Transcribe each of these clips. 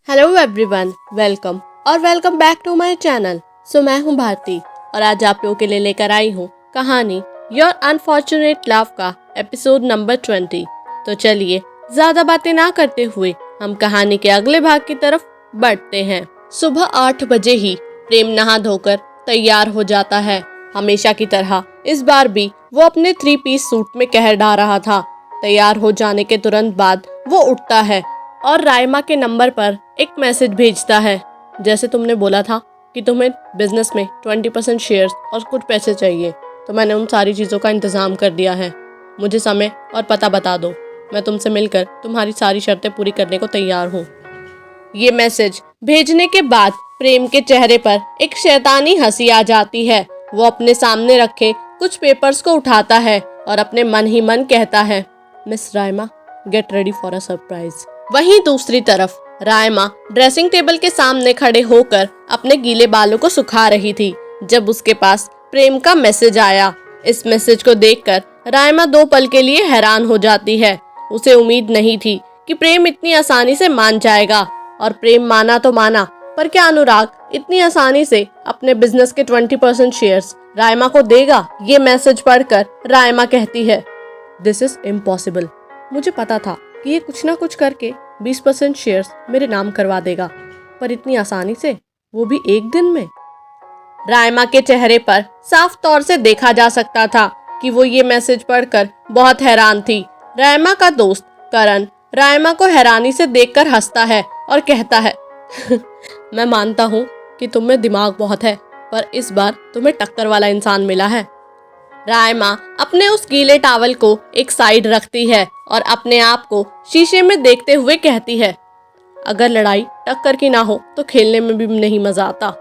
Hello everyone, welcome back to my channel. मैं हूं भारती और आज आप लोगों के लिए लेकर आई हूं कहानी योर अनफॉर्चुनेट लव का एपिसोड नंबर 20। तो चलिए ज्यादा बातें ना करते हुए हम कहानी के अगले भाग की तरफ बढ़ते हैं। सुबह 8 बजे ही प्रेम नहा धोकर तैयार हो जाता है। हमेशा की तरह इस बार भी वो अपने 3 पीस सूट में कहर ढा रहा था। तैयार हो जाने के तुरंत बाद वो उठता है और राइमा के नंबर पर एक मैसेज भेजता है। जैसे तुमने बोला था कि तुम्हें बिजनेस में 20% शेयर्स और कुछ पैसे चाहिए, तो मैंने उन सारी चीज़ों का इंतज़ाम कर दिया है। मुझे समय और पता बता दो, मैं तुमसे मिलकर तुम्हारी सारी शर्तें पूरी करने को तैयार हूँ। ये मैसेज भेजने के बाद प्रेम के चेहरे पर एक शैतानी हंसी आ जाती है। वो अपने सामने रखे कुछ पेपर्स को उठाता है और अपने मन ही मन कहता है, miss Raima, get ready for a surprise. वहीं दूसरी तरफ राइमा ड्रेसिंग टेबल के सामने खड़े होकर अपने गीले बालों को सुखा रही थी जब उसके पास प्रेम का मैसेज आया। इस मैसेज को देखकर राइमा 2 पल के लिए हैरान हो जाती है। उसे उम्मीद नहीं थी कि प्रेम इतनी आसानी से मान जाएगा, और प्रेम माना तो माना, पर क्या अनुराग इतनी आसानी से अपने बिजनेस के 20% शेयर्स राइमा को देगा? ये मैसेज पढ़कर राइमा कहती है, दिस इज इम्पॉसिबल। मुझे पता था कि ये कुछ ना कुछ करके 20% शेयर्स मेरे नाम करवा देगा, पर इतनी आसानी से, वो भी एक दिन में? राइमा के चेहरे पर साफ तौर से देखा जा सकता था कि वो ये मैसेज पढ़कर बहुत हैरान थी। राइमा का दोस्त करण राइमा को हैरानी से देखकर हंसता है और कहता है, मैं मानता हूँ कि तुम में दिमाग बहुत है, पर इस बार तुम्हें टक्कर वाला इंसान मिला है। राइमा अपने उस गीले टॉवल को एक साइड रखती है और अपने आप को शीशे में देखते हुए कहती है, अगर लड़ाई टक्कर की ना हो तो खेलने में भी नहीं मजा आता।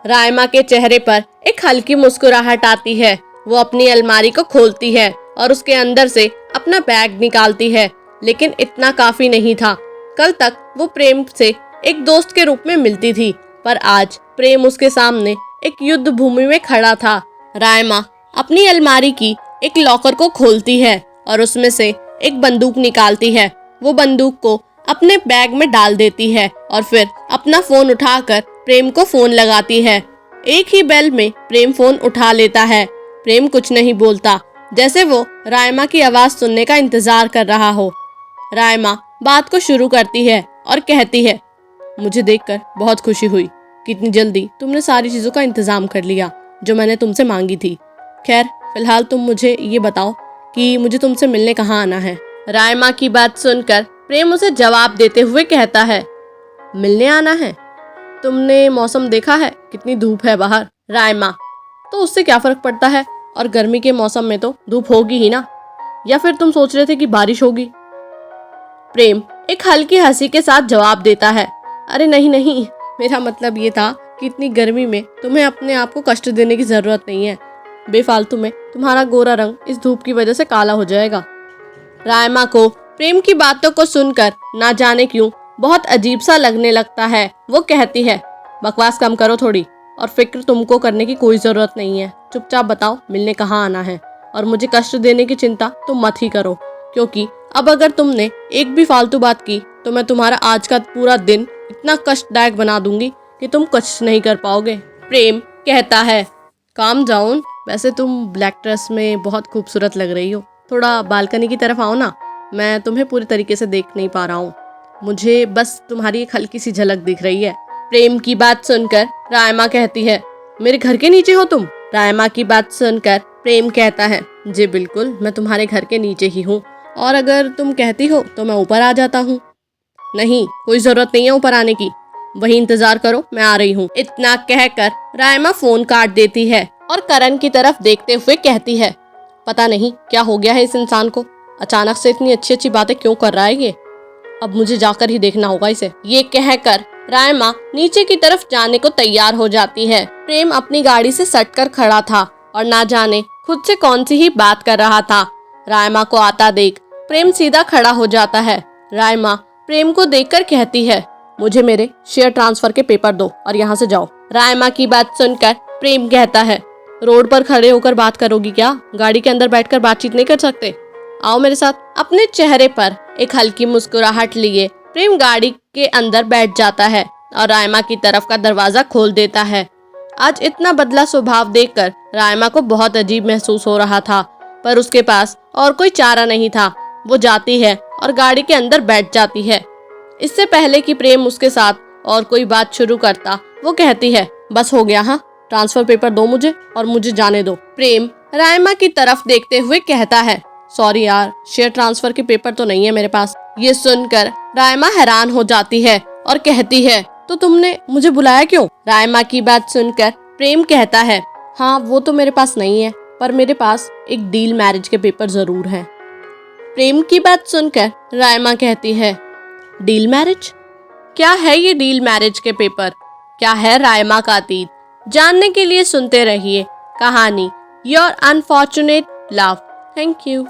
राइमा के चेहरे पर एक हल्की मुस्कुराहट आती है। वो अपनी अलमारी को खोलती है और उसके अंदर से अपना बैग निकालती है, लेकिन इतना काफी नहीं था। कल तक वो प्रेम से एक दोस्त के रूप में मिलती थी, पर आज प्रेम उसके सामने एक युद्ध भूमि में खड़ा था। राइमा अपनी अलमारी की एक लॉकर को खोलती है और उसमें से एक बंदूक निकालती है। वो बंदूक को अपने बैग में डाल देती है और फिर अपना फोन उठाकर प्रेम को फोन लगाती है। एक ही बेल में प्रेम फोन उठा लेता है। प्रेम कुछ नहीं बोलता, जैसे वो राइमा की आवाज सुनने का इंतजार कर रहा हो। राइमा बात को शुरू करती है और कहती है, मुझे देखकर बहुत खुशी हुई कि इतनी जल्दी तुमने सारी चीजों का इंतजाम कर लिया जो मैंने तुमसे मांगी थी। खैर, फिलहाल तुम मुझे ये बताओ कि मुझे तुमसे मिलने कहाँ आना है? राइमा की बात सुनकर प्रेम उसे जवाब देते हुए कहता है, मिलने आना है? तुमने मौसम देखा है, कितनी धूप है बाहर? राइमा, तो उससे क्या फर्क पड़ता है, और गर्मी के मौसम में तो धूप होगी ही ना। या फिर तुम सोच रहे थे कि बारिश होगी? प्रेम एक हल्की हंसी के साथ जवाब देता है, अरे नहीं नहीं, मेरा मतलब ये था कि इतनी गर्मी में तुम्हें अपने आप को कष्ट देने की जरूरत नहीं है। बेफालतू में तुम्हारा गोरा रंग इस धूप की वजह से काला हो जाएगा। राइमा को प्रेम की बातों को सुनकर ना जाने क्यों बहुत अजीब सा लगने लगता है। वो कहती है, बकवास कम करो थोड़ी, और फिक्र तुमको करने की कोई जरूरत नहीं है। चुपचाप बताओ मिलने कहाँ आना है, और मुझे कष्ट देने की चिंता तुम मत ही करो, क्योंकि अब अगर तुमने एक भी फालतू बात की तो मैं तुम्हारा आज का पूरा दिन इतना कष्टदायक बना दूंगी कि तुम कुछ नहीं कर पाओगे। प्रेम कहता है, काम डाउन, वैसे तुम ब्लैक ड्रेस में बहुत खूबसूरत लग रही हो, थोड़ा बालकनी की तरफ आओ ना, मैं तुम्हें पूरी तरीके से देख नहीं पा रहा हूँ, मुझे बस तुम्हारी एक हल्की सी झलक दिख रही है। प्रेम की बात सुनकर राइमा कहती है, मेरे घर के नीचे हो तुम? राइमा की बात सुनकर प्रेम कहता है, जी बिल्कुल, मैं तुम्हारे घर के नीचे ही हूँ, और अगर तुम कहती हो तो मैं ऊपर आ जाता हूँ। नहीं, कोई जरूरत नहीं है ऊपर आने की, वही इंतजार करो, मैं आ रही हूँ। इतना कहकर राइमा फोन काट देती है और करण की तरफ देखते हुए कहती है, पता नहीं क्या हो गया है इस इंसान को, अचानक से इतनी अच्छी अच्छी बातें क्यों कर रहा है ये, अब मुझे जाकर ही देखना होगा इसे। ये कहकर राइमा नीचे की तरफ जाने को तैयार हो जाती है। प्रेम अपनी गाड़ी से सटकर खड़ा था और ना जाने खुद से कौन सी ही बात कर रहा था। राइमा को आता देख प्रेम सीधा खड़ा हो जाता है। राइमा प्रेम को देखकर कहती है, मुझे मेरे शेयर ट्रांसफर के पेपर दो और यहाँ से जाओ। राइमा की बात सुनकर प्रेम कहता है, रोड पर खड़े होकर बात करोगी क्या? गाड़ी के अंदर बैठकर बातचीत नहीं कर सकते? आओ मेरे साथ। अपने चेहरे पर एक हल्की मुस्कुराहट लिए प्रेम गाड़ी के अंदर बैठ जाता है और रायमा की तरफ का दरवाजा खोल देता है। आज इतना बदला स्वभाव देखकर रायमा को बहुत अजीब महसूस हो रहा था, पर उसके पास और कोई चारा नहीं था। वो जाती है और गाड़ी के अंदर बैठ जाती है। इससे पहले कि प्रेम उसके साथ और कोई बात शुरू करता, वो कहती है, बस हो गया, हाँ, ट्रांसफर पेपर दो मुझे और मुझे जाने दो। प्रेम रायमा की तरफ देखते हुए कहता है, सॉरी यार, शेयर ट्रांसफर के पेपर तो नहीं है मेरे पास। ये सुनकर रायमा हैरान हो जाती है और कहती है, तो तुमने मुझे बुलाया क्यों? रायमा की बात सुनकर प्रेम कहता है, हाँ वो तो मेरे पास नहीं है, पर मेरे पास एक डील मैरिज के पेपर जरूर हैं। प्रेम की बात सुनकर रायमा कहती है, डील मैरिज? क्या है ये डील मैरिज के पेपर? क्या है रायमा का अतीत? जानने के लिए सुनते रहिए कहानी your unfortunate love. Thank you.